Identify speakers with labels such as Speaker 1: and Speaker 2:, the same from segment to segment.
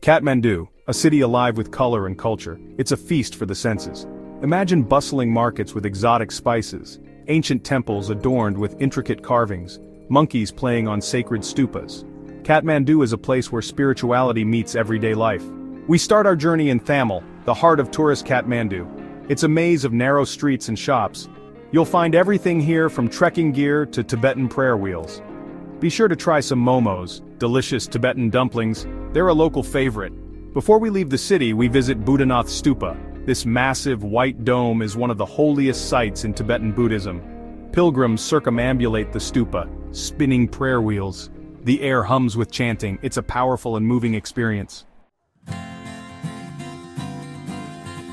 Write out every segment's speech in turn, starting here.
Speaker 1: Kathmandu, a city alive with color and culture, it's a feast for the senses. Imagine bustling markets with exotic spices, ancient temples adorned with intricate carvings, monkeys playing on sacred stupas. Kathmandu is a place where spirituality meets everyday life. We start our journey in Thamel, the heart of tourist Kathmandu. It's a maze of narrow streets and shops. You'll find everything here from trekking gear to Tibetan prayer wheels. Be sure to try some momos, delicious Tibetan dumplings. They're a local favorite. Before we leave the city, we visit Buddhanath Stupa. This massive white dome is one of the holiest sites in Tibetan Buddhism. Pilgrims circumambulate the stupa, spinning prayer wheels. The air hums with chanting. It's a powerful and moving experience.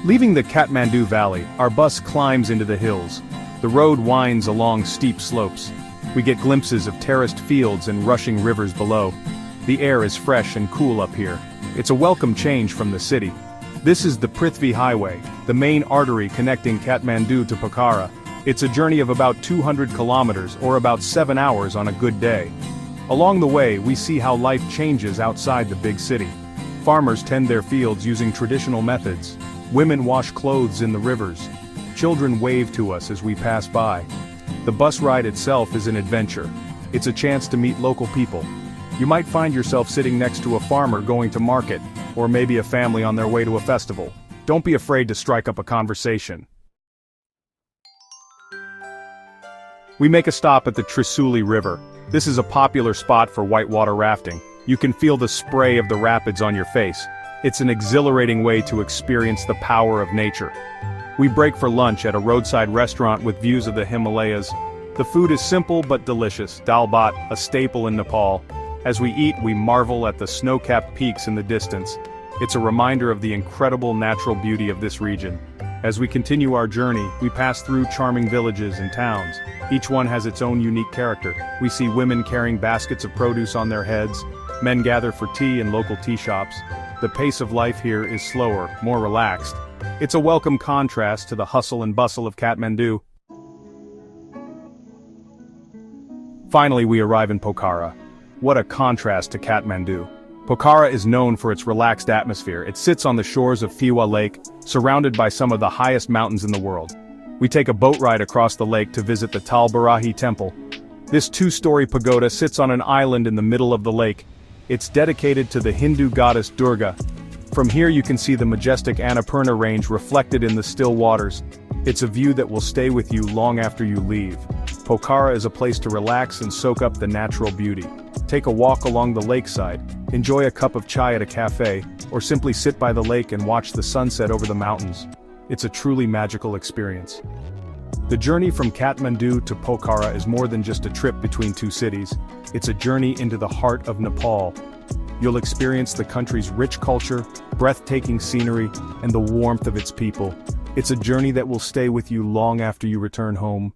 Speaker 1: Leaving the Kathmandu Valley, our bus climbs into the hills. The road winds along steep slopes. We get glimpses of terraced fields and rushing rivers below. The air is fresh and cool up here. It's a welcome change from the city. This is the Prithvi Highway, the main artery connecting Kathmandu to Pokhara. It's a journey of about 200 kilometers or about 7 hours on a good day. Along the way, we see how life changes outside the big city. Farmers tend their fields using traditional methods. Women wash clothes in the rivers. Children wave to us as we pass by. The bus ride itself is an adventure. It's a chance to meet local people. You might find yourself sitting next to a farmer going to market, or maybe a family on their way to a festival. Don't be afraid to strike up a conversation. We make a stop at the Trisuli River. This is a popular spot for whitewater rafting. You can feel the spray of the rapids on your face. It's an exhilarating way to experience the power of nature. We break for lunch at a roadside restaurant with views of the Himalayas. The food is simple but delicious, dal bhat, a staple in Nepal. As we eat, we marvel at the snow-capped peaks in the distance. It's a reminder of the incredible natural beauty of this region. As we continue our journey, we pass through charming villages and towns. Each one has its own unique character. We see women carrying baskets of produce on their heads. Men gather for tea in local tea shops. The pace of life here is slower, more relaxed. It's a welcome contrast to the hustle and bustle of Kathmandu. Finally, we arrive in Pokhara. What a contrast to Kathmandu. Pokhara is known for its relaxed atmosphere. It sits on the shores of Phiwa Lake, surrounded by some of the highest mountains in the world. We take a boat ride across the lake to visit the Tal Barahi temple. This two-story pagoda sits on an island in the middle of the lake. It's dedicated to the Hindu goddess Durga. From here you can see the majestic Annapurna range reflected in the still waters. It's a view that will stay with you long after you leave. Pokhara is a place to relax and soak up the natural beauty. Take a walk along the lakeside, enjoy a cup of chai at a cafe, or simply sit by the lake and watch the sunset over the mountains. It's a truly magical experience. The journey from Kathmandu to Pokhara is more than just a trip between two cities. It's a journey into the heart of Nepal. You'll experience the country's rich culture, breathtaking scenery, and the warmth of its people. It's a journey that will stay with you long after you return home.